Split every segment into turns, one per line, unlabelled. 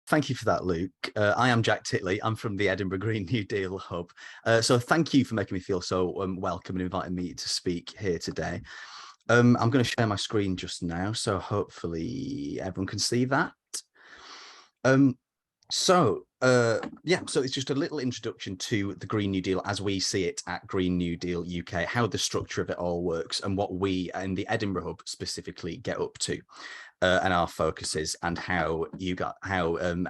Thank you for that, Luke. I am Jack Titley. I'm from the Edinburgh Green New Deal Hub. So thank you for making me feel so welcome and inviting me to speak here today. I'm going to share my screen just now, so hopefully everyone can see that. So it's just a little introduction to the Green New Deal as we see it at Green New Deal UK, how the structure of it all works and what we in the Edinburgh Hub specifically get up to. And our focuses and how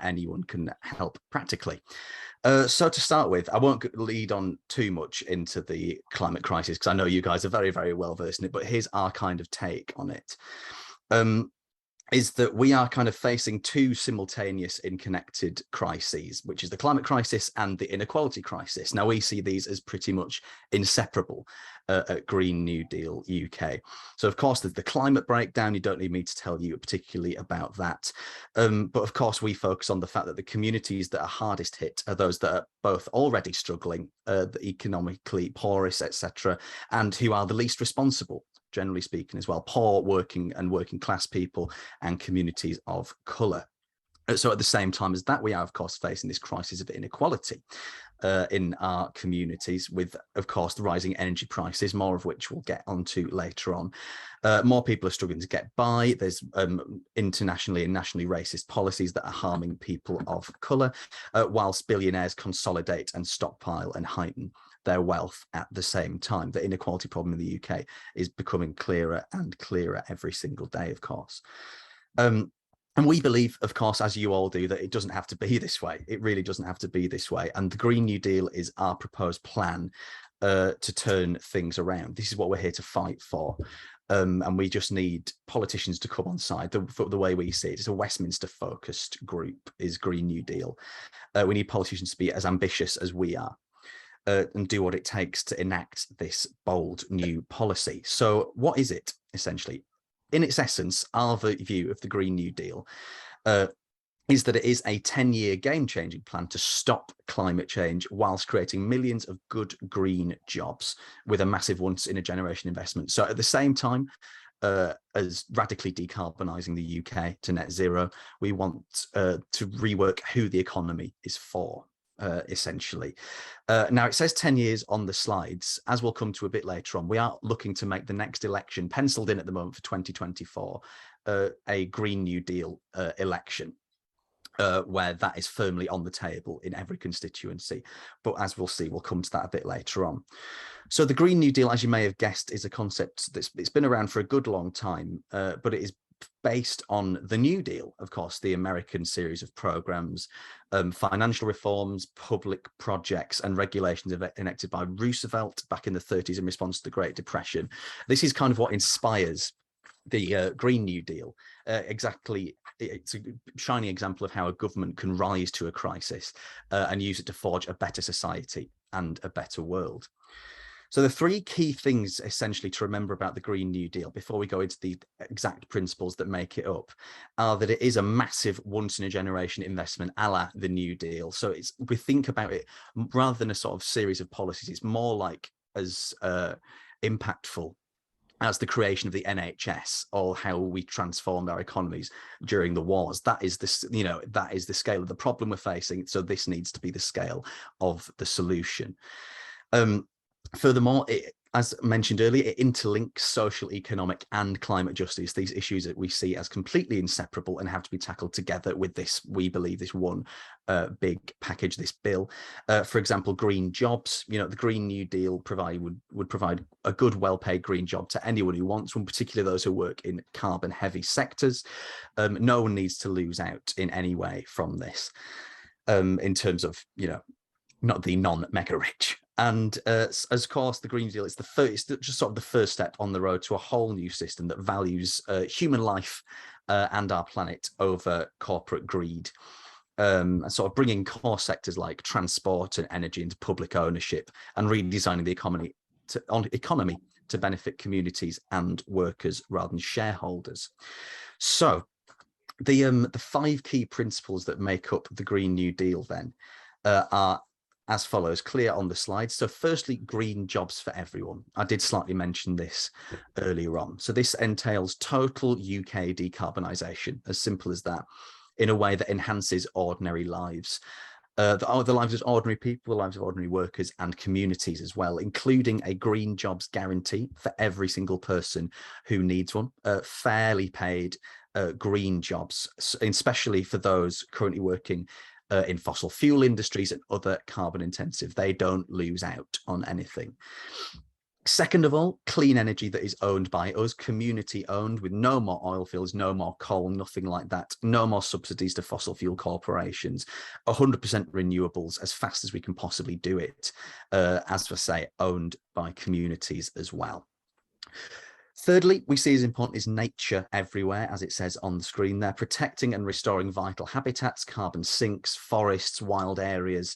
anyone can help practically. So to start with, I won't lead on too much into the climate crisis because I know you guys are very, very well versed in it, but here's our kind of take on it. Is that we are kind of facing two simultaneous interconnected crises, which is the climate crisis and the inequality crisis. Now, we see these as pretty much inseparable at Green New Deal UK. So, of course, there's the climate breakdown. You don't need me to tell you particularly about that. But, of course, we focus on the fact that the communities that are hardest hit are those that are both already struggling, the economically poorest, etc., and who are the least responsible, generally speaking, as well, poor working class people and communities of colour. So at the same time as that, we are, of course, facing this crisis of inequality in our communities with, of course, the rising energy prices, more of which we'll get onto later on. More people are struggling to get by. There's internationally and nationally racist policies that are harming people of colour, whilst billionaires consolidate and stockpile and heighten their wealth at the same time. The inequality problem in the UK is becoming clearer and clearer every single day, of course. And we believe, of course, as you all do, that it doesn't have to be this way. It really doesn't have to be this way. And the Green New Deal is our proposed plan to turn things around. This is what we're here to fight for. And we just need politicians to come on side. The way we see it, it's a Westminster-focused group, is Green New Deal. We need politicians to be as ambitious as we are. And do what it takes to enact this bold new policy. So what is it, essentially? In its essence, our view of the Green New Deal is that it is a 10-year game-changing plan to stop climate change whilst creating millions of good green jobs with a massive once-in-a-generation investment. So at the same time as radically decarbonising the UK to net zero, we want to rework who the economy is for. Essentially. Now, it says 10 years on the slides. As we'll come to a bit later on, we are looking to make the next election, penciled in at the moment for 2024, a Green New Deal election, where that is firmly on the table in every constituency. But as we'll see, we'll come to that a bit later on. So the Green New Deal, as you may have guessed, is a concept it's been around for a good long time, but it is based on the New Deal, of course, the American series of programs, financial reforms, public projects and regulations enacted by Roosevelt back in the 30s in response to the Great Depression. This is kind of what inspires the Green New Deal. Exactly, it's a shining example of how a government can rise to a crisis and use it to forge a better society and a better world. So the three key things essentially to remember about the Green New Deal before we go into the exact principles that make it up are that it is a massive once-in-a-generation investment a la the New Deal. So we think about it rather than a sort of series of policies, it's more like as impactful as the creation of the NHS or how we transformed our economies during the wars. That is that is the scale of the problem we're facing. So this needs to be the scale of the solution. Furthermore, as mentioned earlier, it interlinks social, economic and climate justice, these issues that we see as completely inseparable and have to be tackled together with this, we believe, this one big package, this bill. For example, green jobs, the Green New Deal would provide a good, well-paid green job to anyone who wants one, particularly those who work in carbon-heavy sectors. No one needs to lose out in any way from this in terms of, not the non-mega rich. And as of course, the Green Deal is just sort of the first step on the road to a whole new system that values human life and our planet over corporate greed, and sort of bringing core sectors like transport and energy into public ownership and redesigning the economy to benefit communities and workers rather than shareholders. So the five key principles that make up the Green New Deal then are as follows, clear on the slide. So firstly, green jobs for everyone. I did slightly mention this earlier on. So this entails total UK decarbonisation, as simple as that. in a way that enhances ordinary lives. The lives of ordinary people, the lives of ordinary workers and communities as well, including a green jobs guarantee for every single person who needs one, fairly paid green jobs, especially for those currently working in fossil fuel industries and other carbon intensive. They don't lose out on anything. Second of all, clean energy that is owned by us, community owned, with no more oil fields, no more coal, nothing like that, no more subsidies to fossil fuel corporations, 100% renewables as fast as we can possibly do it, as I say, owned by communities as well. Thirdly, we see as important is nature everywhere, as it says on the screen there, protecting and restoring vital habitats, carbon sinks, forests, wild areas,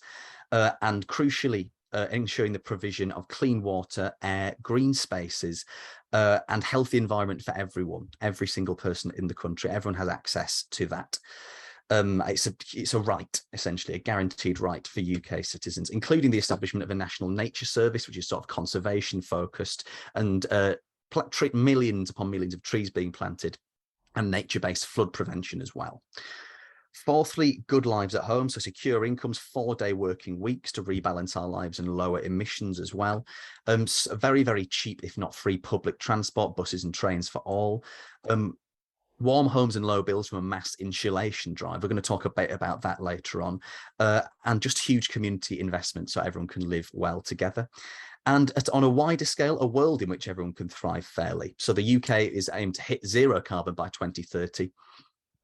and crucially, ensuring the provision of clean water, air, green spaces, and healthy environment for everyone, every single person in the country. Everyone has access to that. It's a right, essentially, a guaranteed right for UK citizens, including the establishment of a national nature service, which is sort of conservation focused, and millions upon millions of trees being planted, and nature-based flood prevention as well. Fourthly, good lives at home, so secure incomes, 4-day working weeks to rebalance our lives and lower emissions as well. Very, very cheap, if not free, public transport, buses and trains for all. Warm homes and low bills from a mass insulation drive. We're going to talk a bit about that later on. And just huge community investment so everyone can live well together. And on a wider scale, a world in which everyone can thrive fairly. So the UK is aimed to hit zero carbon by 2030.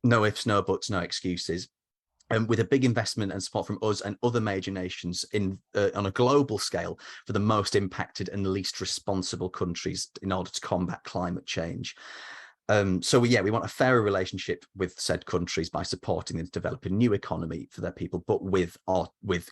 No ifs, no buts, no excuses. With a big investment and support from us and other major nations on a global scale for the most impacted and least responsible countries in order to combat climate change. So we want a fairer relationship with said countries by supporting them to develop a new economy for their people, but with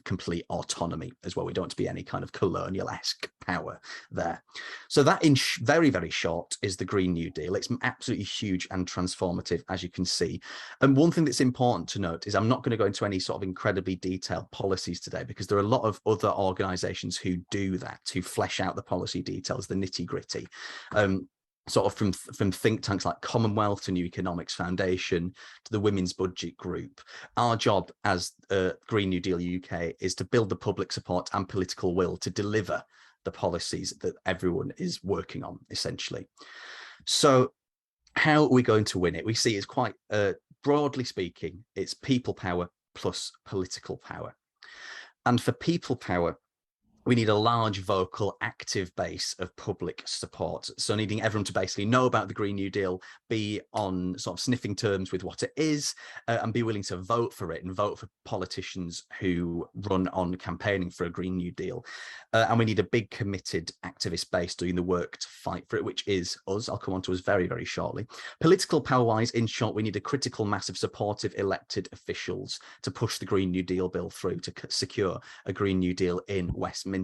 complete autonomy as well. We don't want to be any kind of colonial-esque power there. So that, in very, very short, is the Green New Deal. It's absolutely huge and transformative, as you can see. And one thing that's important to note is I'm not going to go into any sort of incredibly detailed policies today, because there are a lot of other organisations who do that, who flesh out the policy details, the nitty-gritty. Sort of from think tanks like Commonwealth to New Economics Foundation to the Women's Budget Group. Our job as Green New Deal UK is to build the public support and political will to deliver the policies that everyone is working on, essentially. So how are we going to win it? We see it's quite, broadly speaking, it's people power plus political power. And for people power, we need a large, vocal, active base of public support. So needing everyone to basically know about the Green New Deal, be on sort of sniffing terms with what it is, and be willing to vote for it and vote for politicians who run on campaigning for a Green New Deal. And we need a big, committed activist base doing the work to fight for it, which is us. I'll come on to us very, very shortly. Political power-wise, in short, we need a critical mass of supportive elected officials to push the Green New Deal bill through to secure a Green New Deal in Westminster.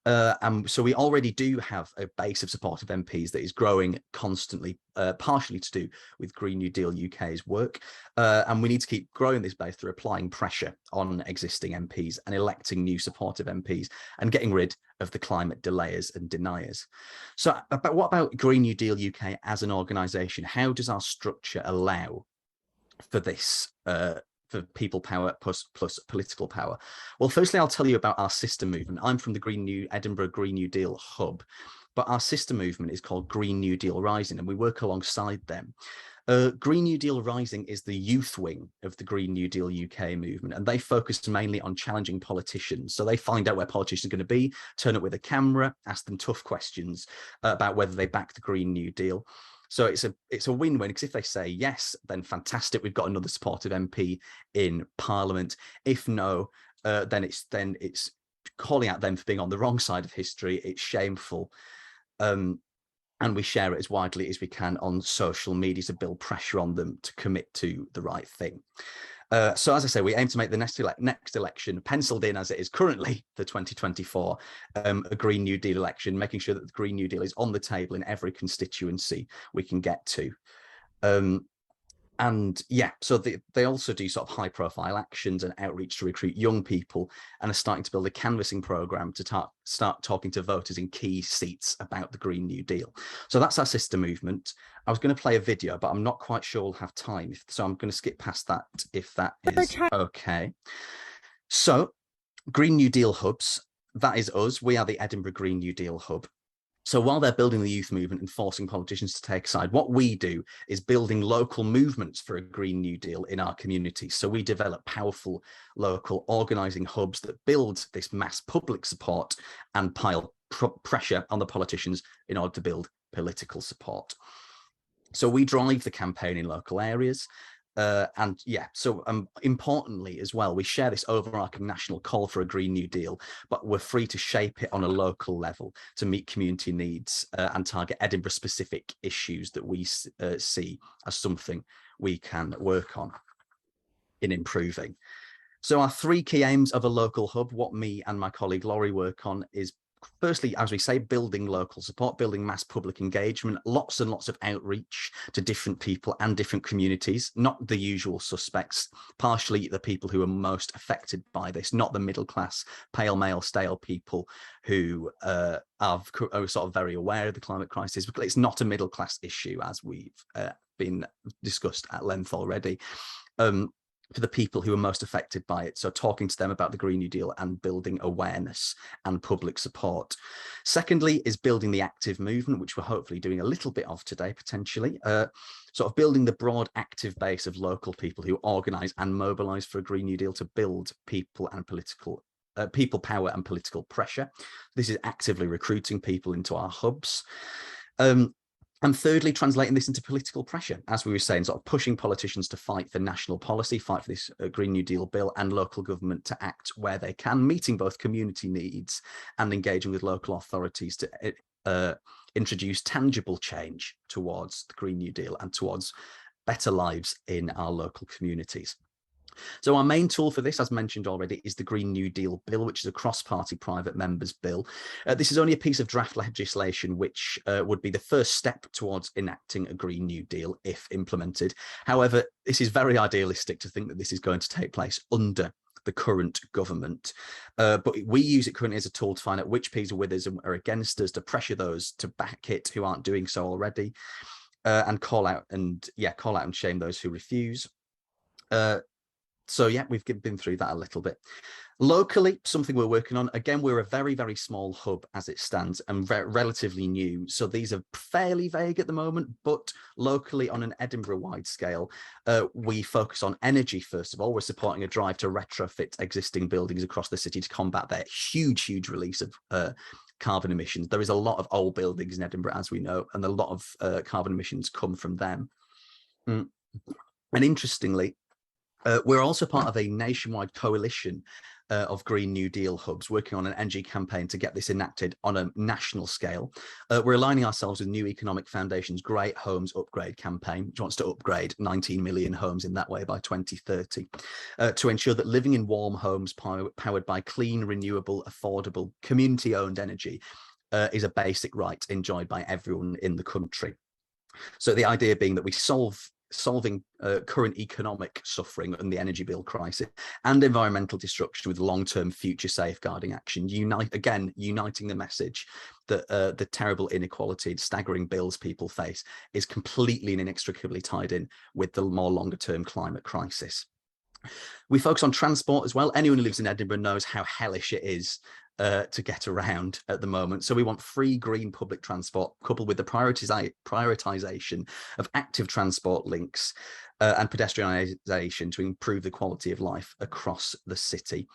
So we already do have a base of supportive MPs that is growing constantly, partially to do with Green New Deal UK's work. And we need to keep growing this base through applying pressure on existing MPs and electing new supportive MPs and getting rid of the climate delayers and deniers. So what about Green New Deal UK as an organisation? How does our structure allow for this, for people power plus political power? Well, firstly, I'll tell you about our sister movement. I'm from the Edinburgh Green New Deal hub, but our sister movement is called Green New Deal Rising, and we work alongside them. Green New Deal Rising is the youth wing of the Green New Deal UK movement, and they focus mainly on challenging politicians. So they find out where politicians are going to be, turn up with a camera, ask them tough questions about whether they back the Green New Deal. So it's a win-win, because if they say yes, then fantastic, we've got another supportive MP in Parliament. If no, then it's calling out them for being on the wrong side of history. It's shameful. And we share it as widely as we can on social media to build pressure on them to commit to the right thing. So as I say, we aim to make the next election, penciled in as it is currently for 2024, a Green New Deal election, making sure that the Green New Deal is on the table in every constituency we can get to. And yeah, so they also do sort of high profile actions and outreach to recruit young people, and are starting to build a canvassing program to start talking to voters in key seats about the Green New Deal. So that's our sister movement. I was going to play a video, but I'm not quite sure we'll have time. So I'm going to skip past that if that is okay. So Green New Deal hubs, that is us. We are the Edinburgh Green New Deal hub. So while they're building the youth movement and forcing politicians to take a side, what we do is building local movements for a Green New Deal in our community. So we develop powerful local organising hubs that build this mass public support and pile pressure on the politicians in order to build political support. So we drive the campaign in local areas. And yeah, so importantly as well, we share this overarching national call for a Green New Deal, but we're free to shape it on a local level to meet community needs and target Edinburgh specific issues that we see as something we can work on in improving. So our three key aims of a local hub, what me and my colleague Laurie work on, is firstly, as we say, building local support, building mass public engagement, lots and lots of outreach to different people and different communities, not the usual suspects, partially the people who are most affected by this, not the middle class, pale male, stale people who are sort of very aware of the climate crisis, because it's not a middle class issue, as we've been discussed at length already. For the people who are most affected by it. So talking to them about the Green New Deal and building awareness and public support. Secondly is building the active movement, which we're hopefully doing a little bit of today, potentially. Sort of building the broad active base of local people who organise and mobilise for a Green New Deal to build people and political people power and political pressure. This is actively recruiting people into our hubs. And thirdly, translating this into political pressure, as we were saying, sort of pushing politicians to fight for national policy, fight for this Green New Deal bill, and local government to act where they can, meeting both community needs and engaging with local authorities to introduce tangible change towards the Green New Deal and towards better lives in our local communities. So our main tool for this, as mentioned already, is the Green New Deal bill, which is a cross-party private members bill. This is only a piece of draft legislation which would be the first step towards enacting a Green New Deal if implemented. However, this is very idealistic to think that this is going to take place under the current government. But we use it currently as a tool to find out which Ps are with us and are against us, to pressure those to back it who aren't doing so already, and call out and shame those who refuse. So yeah, we've been through that a little bit. Locally, something we're working on. Again, we're a very, very small hub as it stands and relatively new. So these are fairly vague at the moment, but locally on an Edinburgh-wide scale, we focus on energy, first of all. We're supporting a drive to retrofit existing buildings across the city to combat their huge, huge release of carbon emissions. There is a lot of old buildings in Edinburgh, as we know, and a lot of carbon emissions come from them. And interestingly, we're also part of a nationwide coalition of Green New Deal hubs working on an energy campaign to get this enacted on a national scale. We're aligning ourselves with New Economic Foundation's Great Homes Upgrade campaign, which wants to upgrade 19 million homes in that way by 2030, to ensure that living in warm homes powered by clean, renewable, affordable, community-owned energy is a basic right enjoyed by everyone in the country. So the idea being that we solving current economic suffering and the energy bill crisis and environmental destruction with long-term future safeguarding action, uniting the message that the terrible inequality and staggering bills people face is completely and inextricably tied in with the more longer-term climate crisis. We focus on transport as well. Anyone who lives in Edinburgh knows how hellish it is to get around at the moment. So we want free green public transport coupled with the prioritisation of active transport links and pedestrianisation to improve the quality of life across the city,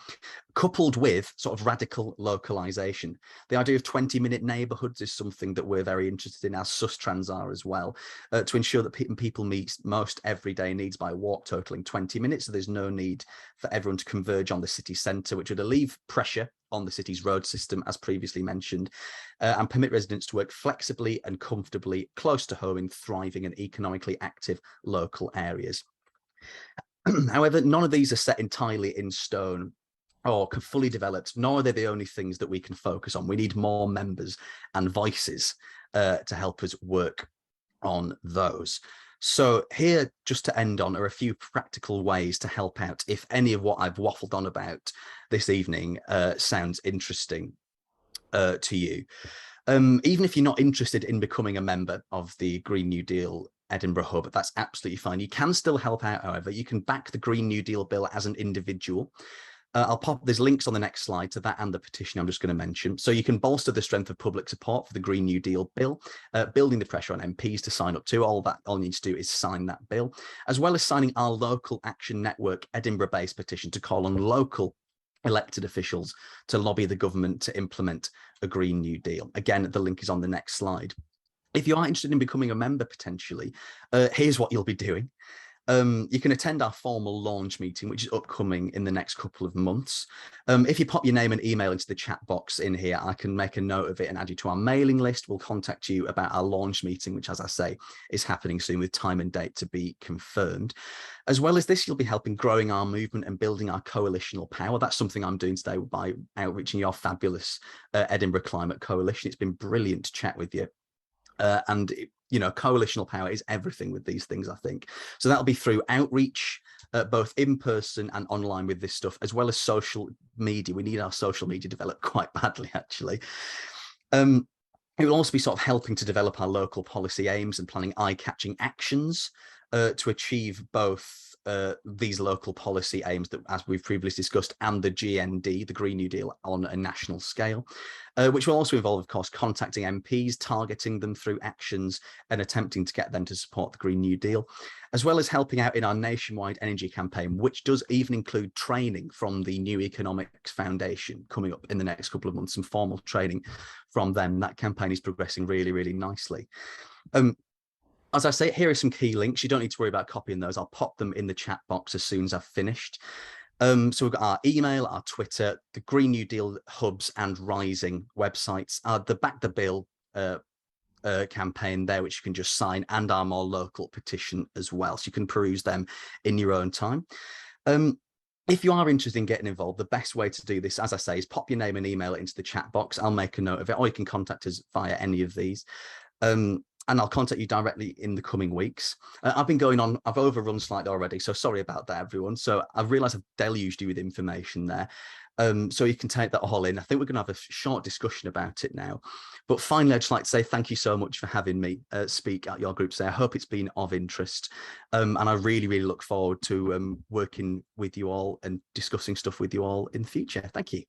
coupled with sort of radical localisation. The idea of 20-minute neighbourhoods is something that we're very interested in, as Sustrans are as well, to ensure that people meet most everyday needs by walk totaling 20 minutes. So there's no need for everyone to converge on the city centre, which would alleviate pressure on the city's road system, as previously mentioned, and permit residents to work flexibly and comfortably close to home in thriving and economically active local areas. However, none of these are set entirely in stone or fully developed, nor are they the only things that we can focus on. We need more members and voices to help us work on those. So here, just to end on, are a few practical ways to help out if any of what I've waffled on about this evening sounds interesting to you. Even if you're not interested in becoming a member of the Green New Deal Edinburgh Hub, that's absolutely fine. You can still help out, however. You can back the Green New Deal bill as an individual. There's links on the next slide to that and the petition I'm just going to mention. So you can bolster the strength of public support for the Green New Deal bill, building the pressure on MPs to sign up to. All you need to do is sign that bill, as well as signing our local action network Edinburgh-based petition to call on local elected officials to lobby the government to implement a Green New Deal. Again, the link is on the next slide. If you are interested in becoming a member potentially, here's what you'll be doing. You can attend our formal launch meeting, which is upcoming in the next couple of months. If you pop your name and email into the chat box in here, I can make a note of it and add you to our mailing list. We'll contact you about our launch meeting, which, as I say, is happening soon with time and date to be confirmed. As well as this, you'll be helping growing our movement and building our coalitional power. That's something I'm doing today by outreaching your fabulous Edinburgh Climate Coalition. It's been brilliant to chat with you. Coalitional power is everything with these things, I think. So that'll be through outreach, both in person and online with this stuff, as well as social media. We need our social media developed quite badly, actually. It will also be sort of helping to develop our local policy aims and planning eye-catching actions to achieve both these local policy aims that, as we've previously discussed, and the GND, the Green New Deal, on a national scale, which will also involve, of course, contacting MPs, targeting them through actions and attempting to get them to support the Green New Deal, as well as helping out in our nationwide energy campaign, which does even include training from the New Economics Foundation coming up in the next couple of months, some formal training from them. That campaign is progressing really, really nicely. As I say, here are some key links. You don't need to worry about copying those. I'll pop them in the chat box as soon as I've finished. So we've got our email, our Twitter, the Green New Deal hubs and Rising websites, the Back the Bill campaign there, which you can just sign, and our more local petition as well. So you can peruse them in your own time. If you are interested in getting involved, the best way to do this, as I say, is pop your name and email into the chat box. I'll make a note of it, or you can contact us via any of these. And I'll contact you directly in the coming weeks. I've overrun slightly already, so sorry about that, everyone. So I've realised I've deluged you with information there. So you can take that all in. I think we're going to have a short discussion about it now. But finally, I'd just like to say thank you so much for having me speak at your group today. I hope it's been of interest. And I really, really look forward to working with you all and discussing stuff with you all in the future. Thank you.